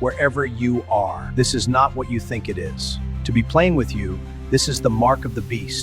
wherever you are. This is not what you think it is. To be playing with you, this is the mark of the beast.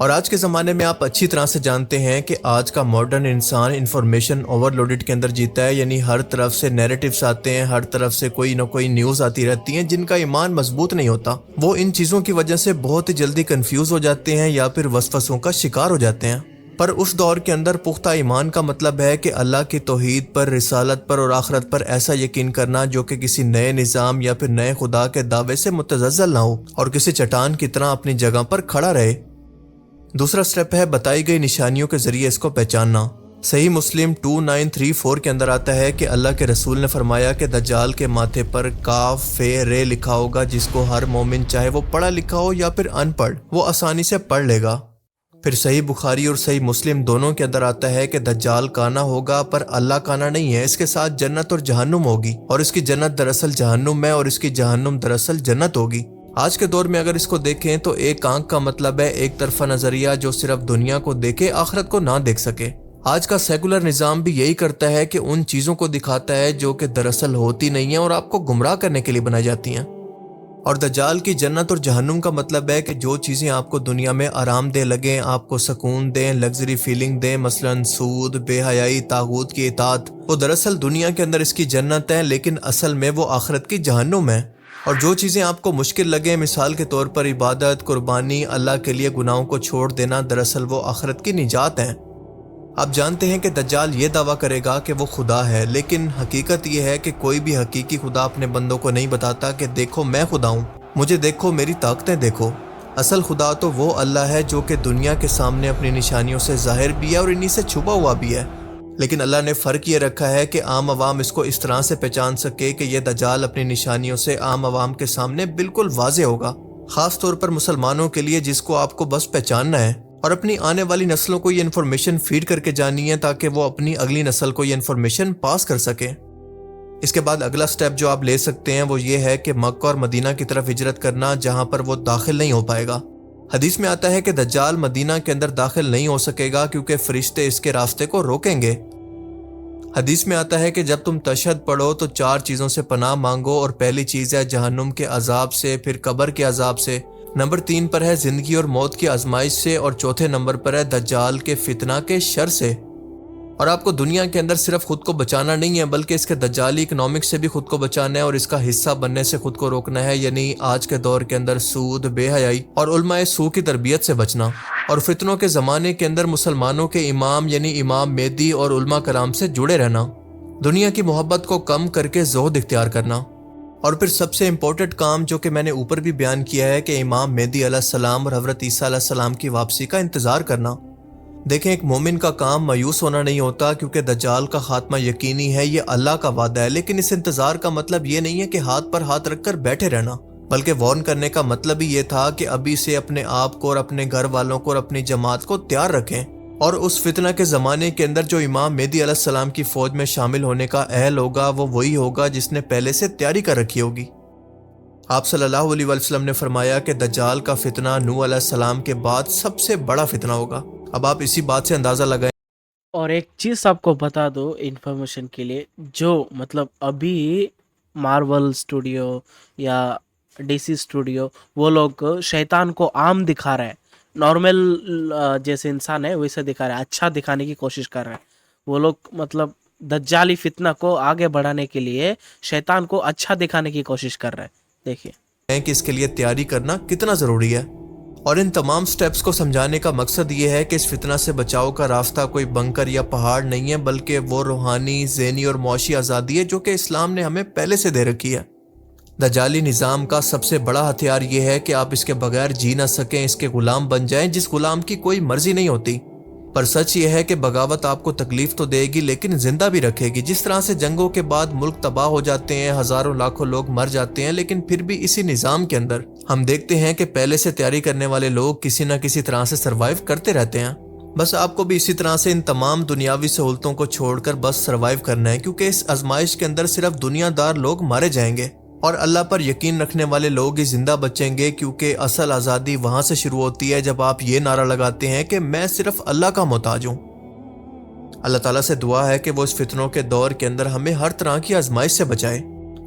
اور آج کے زمانے میں آپ اچھی طرح سے جانتے ہیں کہ آج کا ماڈرن انسان انفارمیشن اوور لوڈڈ کے اندر جیتا ہے، یعنی ہر طرف سے نیریٹیوز آتے ہیں، ہر طرف سے کوئی نہ کوئی نیوز آتی رہتی ہیں جن کا ایمان مضبوط نہیں ہوتا. وہ ان چیزوں کی وجہ سے بہت ہی جلدی کنفیوز ہو جاتے ہیں یا پھر وسوسوں کا شکار ہو جاتے ہیں. پر اس دور کے اندر پختہ ایمان کا مطلب ہے کہ اللہ کی توحید پر، رسالت پر اور آخرت پر ایسا یقین کرنا جو کہ کسی نئے نظام یا پھر نئے خدا کے دعوے سے متزلزل نہ ہو اور کسی چٹان کی طرح اپنی جگہ پر کھڑا رہے. دوسرا سٹیپ ہے بتائی گئی نشانیوں کے ذریعے اس کو پہچاننا. صحیح مسلم 2934 کے اندر آتا ہے کہ اللہ کے رسول نے فرمایا کہ دجال کے ماتھے پر کاف فے رے لکھا ہوگا، جس کو ہر مومن چاہے وہ پڑھا لکھا ہو یا پھر ان پڑھ وہ آسانی سے پڑھ لے گا. پھر صحیح بخاری اور صحیح مسلم دونوں کے اندر آتا ہے کہ دجال کانا ہوگا، پر اللہ کانا نہیں ہے، اس کے ساتھ جنت اور جہنم ہوگی، اور اس کی جنت دراصل جہنم ہے اور اس کی جہنم دراصل جنت ہوگی. آج کے دور میں اگر اس کو دیکھیں تو ایک آنکھ کا مطلب ہے ایک طرفہ نظریہ جو صرف دنیا کو دیکھے، آخرت کو نہ دیکھ سکے. آج کا سیکولر نظام بھی یہی کرتا ہے کہ ان چیزوں کو دکھاتا ہے جو کہ دراصل ہوتی نہیں ہیں اور آپ کو گمراہ کرنے کے لیے بنائی جاتی ہیں. اور دجال کی جنت اور جہنم کا مطلب ہے کہ جو چیزیں آپ کو دنیا میں آرام دہ لگیں، آپ کو سکون دیں، لگژری فیلنگ دیں، مثلا سود، بے حیائی، طاغوت کی اطاعت، وہ دراصل دنیا کے اندر اس کی جنت ہے، لیکن اصل میں وہ آخرت کی جہنم ہے. اور جو چیزیں آپ کو مشکل لگیں، مثال کے طور پر عبادت، قربانی، اللہ کے لیے گناہوں کو چھوڑ دینا، دراصل وہ آخرت کی نجات ہیں. آپ جانتے ہیں کہ دجال یہ دعویٰ کرے گا کہ وہ خدا ہے، لیکن حقیقت یہ ہے کہ کوئی بھی حقیقی خدا اپنے بندوں کو نہیں بتاتا کہ دیکھو میں خدا ہوں، مجھے دیکھو، میری طاقتیں دیکھو. اصل خدا تو وہ اللہ ہے جو کہ دنیا کے سامنے اپنی نشانیوں سے ظاہر بھی ہے اور انہی سے چھپا ہوا بھی ہے. لیکن اللہ نے فرق یہ رکھا ہے کہ عام عوام اس کو اس طرح سے پہچان سکے کہ یہ دجال اپنی نشانیوں سے عام عوام کے سامنے بالکل واضح ہوگا، خاص طور پر مسلمانوں کے لیے جس کو آپ کو بس پہچاننا ہے اور اپنی آنے والی نسلوں کو یہ انفارمیشن فیڈ کر کے جانی ہے تاکہ وہ اپنی اگلی نسل کو یہ انفارمیشن پاس کر سکیں. اس کے بعد اگلا سٹیپ جو آپ لے سکتے ہیں وہ یہ ہے کہ مکہ اور مدینہ کی طرف ہجرت کرنا، جہاں پر وہ داخل نہیں ہو پائے گا. حدیث میں آتا ہے کہ دجال مدینہ کے اندر داخل نہیں ہو سکے گا کیونکہ فرشتے اس کے راستے کو روکیں گے. حدیث میں آتا ہے کہ جب تم تشہد پڑھو تو 4 چیزوں سے پناہ مانگو، اور پہلی چیز ہے جہنم کے عذاب سے، پھر قبر کے عذاب سے، نمبر 3 پر ہے زندگی اور موت کی آزمائش سے، اور چوتھے نمبر پر ہے دجال کے فتنہ کے شر سے. اور آپ کو دنیا کے اندر صرف خود کو بچانا نہیں ہے بلکہ اس کے دجالی اکنامکس سے بھی خود کو بچانا ہے اور اس کا حصہ بننے سے خود کو روکنا ہے، یعنی آج کے دور کے اندر سود، بے حیائی اور علماء سو کی تربیت سے بچنا، اور فتنوں کے زمانے کے اندر مسلمانوں کے امام یعنی امام مہدی اور علماء کرام سے جڑے رہنا، دنیا کی محبت کو کم کر کے زہد اختیار کرنا. اور پھر سب سے امپورٹنٹ کام جو کہ میں نے اوپر بھی بیان کیا ہے کہ امام مہدی علیہ السلام اور حضرت عیسیٰ علیہ السلام کی واپسی کا انتظار کرنا. دیکھیں، ایک مومن کا کام مایوس ہونا نہیں ہوتا کیونکہ دجال کا خاتمہ یقینی ہے، یہ اللہ کا وعدہ ہے، لیکن اس انتظار کا مطلب یہ نہیں ہے کہ ہاتھ پر ہاتھ رکھ کر بیٹھے رہنا، بلکہ وارن کرنے کا مطلب ہی یہ تھا کہ ابھی سے اپنے آپ کو اور اپنے گھر والوں کو اور اپنی جماعت کو تیار رکھیں. اور اس فتنہ کے زمانے کے اندر جو امام مہدی علیہ السلام کی فوج میں شامل ہونے کا اہل ہوگا وہ وہی ہوگا جس نے پہلے سے تیاری کر رکھی ہوگی. آپ صلی اللہ علیہ وسلم نے فرمایا کہ دجال کا فتنہ نوح علیہ السلام کے بعد سب سے بڑا فتنہ ہوگا. اب آپ اسی بات سے اندازہ لگائیں. اور ایک چیز آپ کو بتا دو انفارمیشن کے لیے، جو مطلب ابھی مارول اسٹوڈیو یا ڈی سی اسٹوڈیو وہ لوگ شیطان کو عام دکھا رہے ہیں، نارمل جیسے انسان ہے ویسے دکھا رہے ہیں، اچھا دکھانے کی کوشش کر رہے ہیں. وہ لوگ مطلب دجالی فتنہ کو آگے بڑھانے کے لیے شیطان کو اچھا دکھانے کی کوشش کر رہے ہیں. دیکھیے کہ اس کے لیے تیاری کرنا کتنا ضروری ہے، اور ان تمام سٹیپس کو سمجھانے کا مقصد یہ ہے کہ اس فتنہ سے بچاؤ کا راستہ کوئی بنکر یا پہاڑ نہیں ہے بلکہ وہ روحانی، ذہنی اور معاشی آزادی ہے جو کہ اسلام نے ہمیں پہلے سے دے رکھی ہے. دجالی نظام کا سب سے بڑا ہتھیار یہ ہے کہ آپ اس کے بغیر جی نہ سکیں، اس کے غلام بن جائیں جس غلام کی کوئی مرضی نہیں ہوتی. پر سچ یہ ہے کہ بغاوت آپ کو تکلیف تو دے گی لیکن زندہ بھی رکھے گی. جس طرح سے جنگوں کے بعد ملک تباہ ہو جاتے ہیں، ہزاروں لاکھوں لوگ مر جاتے ہیں، لیکن پھر بھی اسی نظام کے اندر ہم دیکھتے ہیں کہ پہلے سے تیاری کرنے والے لوگ کسی نہ کسی طرح سے سروائیو کرتے رہتے ہیں. بس آپ کو بھی اسی طرح سے ان تمام دنیاوی سہولتوں کو چھوڑ کر بس سروائیو کرنا ہے، کیونکہ اس آزمائش کے اندر صرف دنیا دار لوگ مارے جائیں گے اور اللہ پر یقین رکھنے والے لوگ ہی زندہ بچیں گے، کیونکہ اصل آزادی وہاں سے شروع ہوتی ہے جب آپ یہ نعرہ لگاتے ہیں کہ میں صرف اللہ کا محتاج ہوں. اللہ تعالیٰ سے دعا ہے کہ وہ اس فتنوں کے دور کے اندر ہمیں ہر طرح کی آزمائش سے بچائے.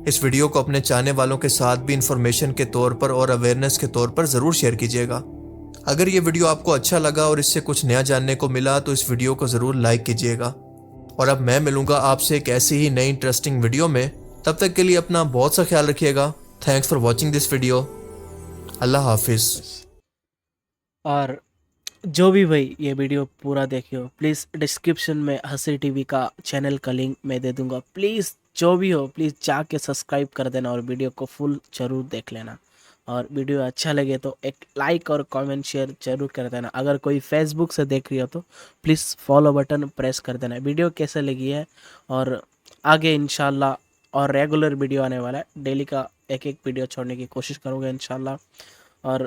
اس ویڈیو کو اپنے چاہنے والوں کے ساتھ بھی انفارمیشن کے طور پر اور اویئرنس کے طور پر ضرور شیئر کیجیے گا. اگر یہ ویڈیو آپ کو اچھا لگا اور اس سے کچھ نیا جاننے کو ملا تو اس ویڈیو کو ضرور لائک کیجیے گا، اور اب میں ملوں گا آپ سے ایک ایسی ہی نئی انٹرسٹنگ ویڈیو میں. تب تک کے لیے اپنا بہت سا خیال رکھیے گا. Thanks for watching this video. اللہ حافظ. اور جو بھی بھائی یہ ویڈیو پورا دیکھے ہو، پلیز ڈسکرپشن میں ہنسی ٹی وی کا چینل کا لنک میں دے دوں گا. پلیز جو بھی ہو پلیز جا کے سبسکرائب کر دینا اور ویڈیو کو فل ضرور دیکھ لینا. اور ویڈیو اچھا لگے تو ایک لائک اور کامنٹ شیئر ضرور کر دینا. اگر کوئی فیس بک سے دیکھ رہی ہو تو پلیز فالو بٹن پریس کر دینا. ویڈیو کیسے لگی ہے، اور آگے انشاءاللہ اور ریگولر ویڈیو آنے والا ہے. ڈیلی کا ایک ویڈیو چھوڑنے کی کوشش کروں گا انشاءاللہ. اور